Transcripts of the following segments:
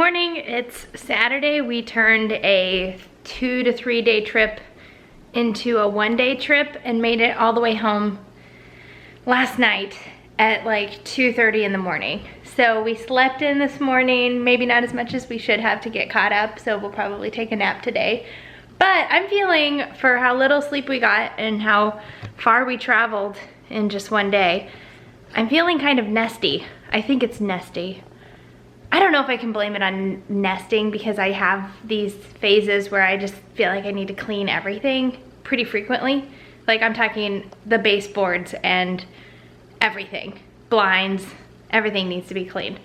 morning, it's Saturday. We turned a 2 to 3 day trip into a 1 day trip and made it all the way home last night at like 2:30 in the morning. So we slept in this morning, maybe not as much as we should have to get caught up, so we'll probably take a nap today. But I'm feeling, for how little sleep we got and how far we traveled in just 1 day, I'm feeling kind of nesty. I think it's nesty. I don't know if I can blame it on nesting because I have these phases where I just feel like I need to clean everything pretty frequently. Like I'm talking the baseboards and everything, blinds, everything needs to be cleaned.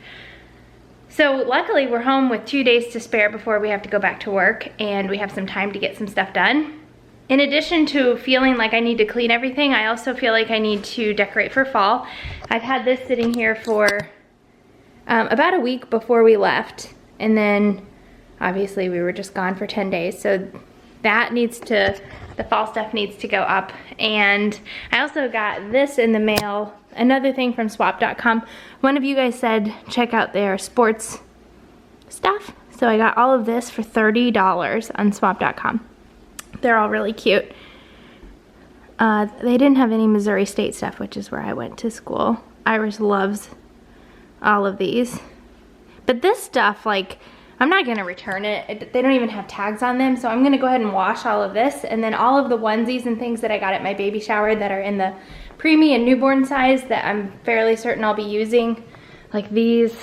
So luckily we're home with 2 days to spare before we have to go back to work, and we have some time to get some stuff done. In addition to feeling like I need to clean everything, I also feel like I need to decorate for fall. I've had this sitting here for about a week before we left, and then obviously we were just gone for 10 days, so that needs to, the fall stuff needs to go up. And I also got this in the mail, another thing from swap.com. One of you guys said check out their sports stuff, so I got all of this for $30 on swap.com. They're all really cute. They didn't have any Missouri State stuff, which is where I went to school. Iris loves all of these. But this stuff, like, I'm not gonna return it. They don't even have tags on them, so I'm gonna go ahead and wash all of this, and then all of the onesies and things that I got at my baby shower that are in the preemie and newborn size that I'm fairly certain I'll be using, like these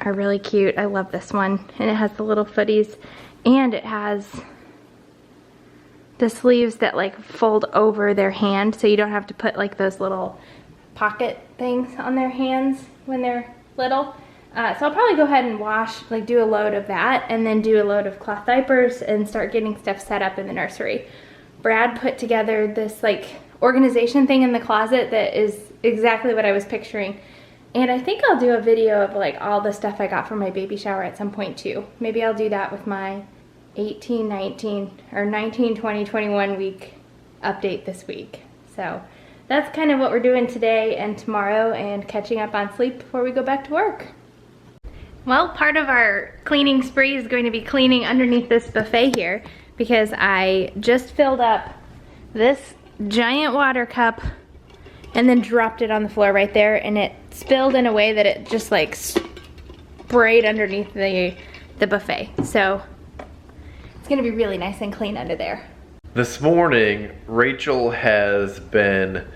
are really cute. I love this one, and it has the little footies, and it has the sleeves that like fold over their hand, so you don't have to put like those little pocket things on their hands when they're little. So I'll probably go ahead and wash, like do a load of that, and then do a load of cloth diapers and start getting stuff set up in the nursery. Brad put together this like organization thing in the closet that is exactly what I was picturing. And I think I'll do a video of like all the stuff I got for my baby shower at some point too. Maybe I'll do that with my 18, 19, or 19, 20, 21 week update this week. So that's kind of what we're doing today and tomorrow, and catching up on sleep before we go back to work. Well, part of our cleaning spree is going to be cleaning underneath this buffet here, because I just filled up this giant water cup and then dropped it on the floor right there, and it spilled in a way that it just like sprayed underneath the buffet. So it's gonna be really nice and clean under there. This morning, Rachel has been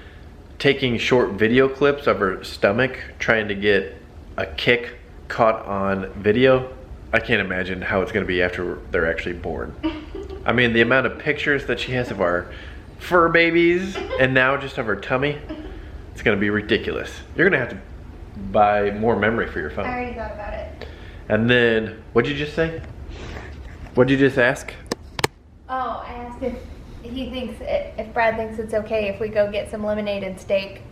taking short video clips of her stomach, trying to get a kick caught on video. I can't imagine how it's gonna be after they're actually born. I mean, the amount of pictures that she has of our fur babies and now just of her tummy, it's gonna be ridiculous. You're gonna have to buy more memory for your phone. I already thought about it. And then, what'd you just say? What'd you just ask? Oh, I asked if he thinks, if Brad thinks it's okay if we go get some lemonade and steak.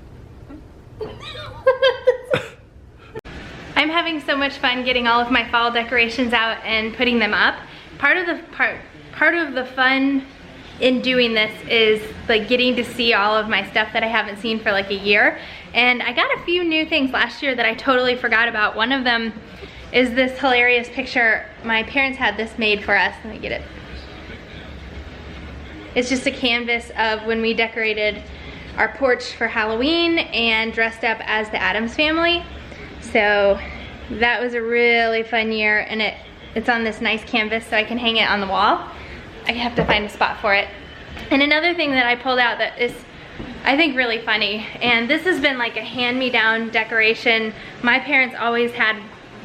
I'm having so much fun getting all of my fall decorations out and putting them up. Part of the fun in doing this is like getting to see all of my stuff that I haven't seen for like a year. And I got a few new things last year that I totally forgot about. One of them is this hilarious picture. My parents had this made for us. Let me get it. It's just a canvas of when we decorated our porch for Halloween and dressed up as the Addams family. So that was a really fun year, and it's on this nice canvas so I can hang it on the wall. I have to find a spot for it. And another thing that I pulled out that is, I think, really funny, and this has been like a hand-me-down decoration. My parents always had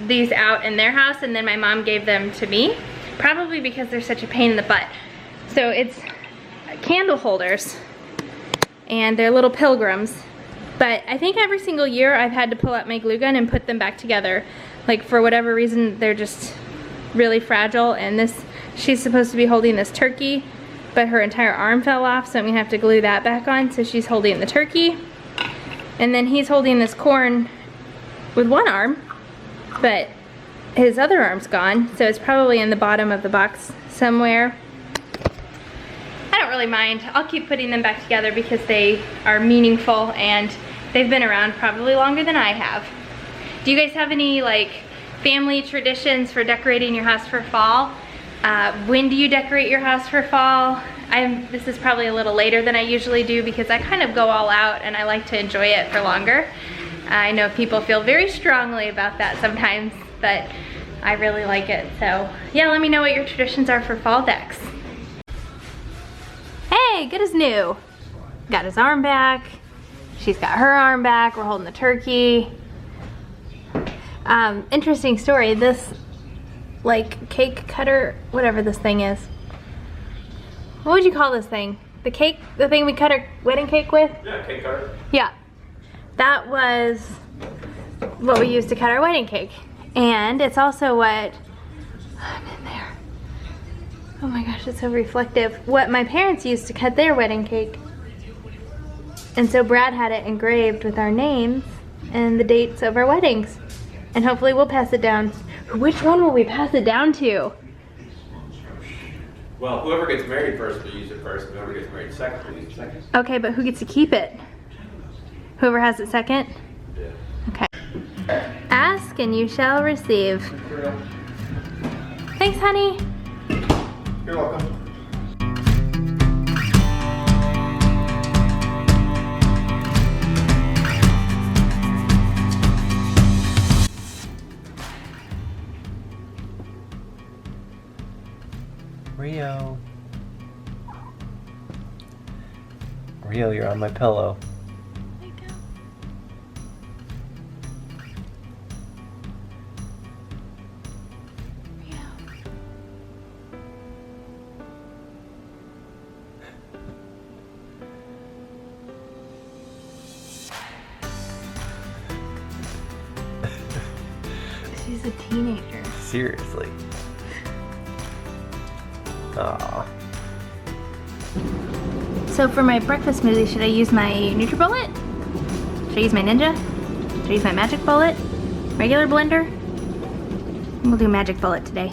these out in their house, and then my mom gave them to me, probably because they're such a pain in the butt. So it's candle holders, and they're little pilgrims. But I think every single year I've had to pull out my glue gun and put them back together. Like, for whatever reason, they're just really fragile. And this, she's supposed to be holding this turkey, but her entire arm fell off, so I'm gonna have to glue that back on. So she's holding the turkey, and then he's holding this corn with one arm, but his other arm's gone, so it's probably in the bottom of the box somewhere. I don't really mind. I'll keep putting them back together because they are meaningful and they've been around probably longer than I have. Do you guys have any like family traditions for decorating your house for fall? When do you decorate your house for fall? This is probably a little later than I usually do because I kind of go all out and I like to enjoy it for longer. I know people feel very strongly about that sometimes, but I really like it. So yeah, let me know what your traditions are for fall decks. Hey, good as new. Got his arm back. She's got her arm back. We're holding the turkey. Interesting story. This like cake cutter, whatever this thing is. What would you call this thing? The thing we cut our wedding cake with? Yeah, cake cutter. Yeah. That was what we used to cut our wedding cake. And it's also what, I'm in there. Oh my gosh, it's so reflective. What my parents used to cut their wedding cake. And so Brad had it engraved with our names and the dates of our weddings. And hopefully we'll pass it down. Which one will we pass it down to? Well, whoever gets married first will use it first, and whoever gets married second will use it second. Okay, but who gets to keep it? Whoever has it second? Yeah. Okay. Ask and you shall receive. Thanks, honey. You're welcome. Rio, you're on my pillow. She's a teenager. Seriously. Aww. So for my breakfast smoothie, should I use my NutriBullet? Should I use my Ninja? Should I use my Magic Bullet? Regular blender? We'll do Magic Bullet today.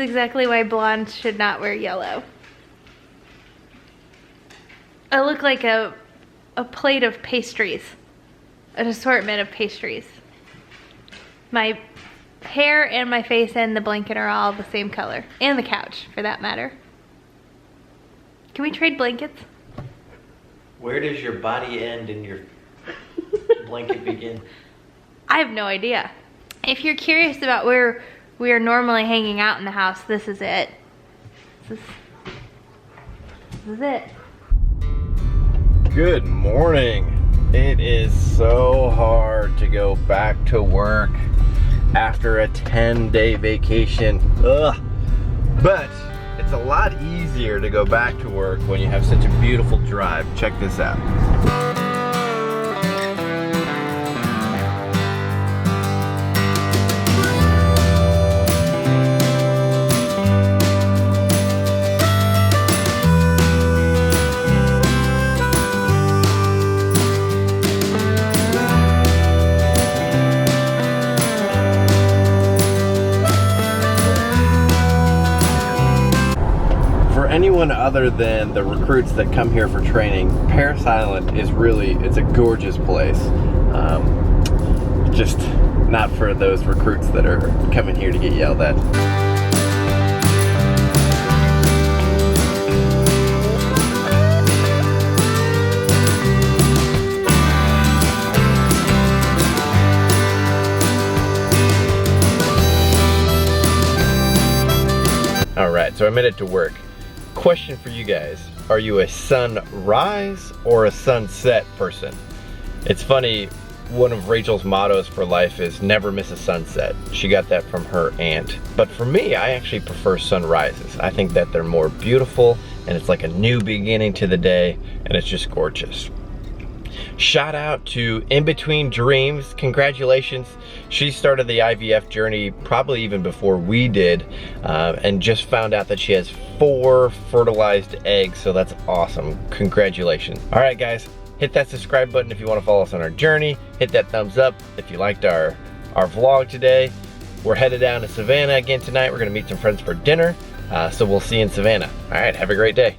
Exactly why blondes should not wear yellow. I look like a plate of pastries, an assortment of pastries. My hair and my face and the blanket are all the same color, and the couch for that matter. Can we trade blankets? Where does your body end and your blanket begin? I have no idea. If you're curious about where we are normally hanging out in the house, this is it. This is it. Good morning. It is so hard to go back to work after a 10-day vacation. Ugh. But It's a lot easier to go back to work when you have such a beautiful drive. Check this out. Anyone other than the recruits that come here for training, Paris Island is really, it's a gorgeous place. Just not for those recruits that are coming here to get yelled at. All right, so I made it to work. Question for you guys, are you a sunrise or a sunset person? It's funny, one of Rachel's mottos for life is never miss a sunset. She got that from her aunt. But for me, I actually prefer sunrises. I think that they're more beautiful and it's like a new beginning to the day and it's just gorgeous. Shout out to In Between Dreams, congratulations. She started the IVF journey probably even before we did, and just found out that she has 4 fertilized eggs, so that's awesome. Congratulations. All right guys, hit that subscribe button if you want to follow us on our journey. Hit that thumbs up if you liked our vlog today. We're headed down to Savannah again tonight. We're gonna meet some friends for dinner, so we'll see you in Savannah. All right, have a great day.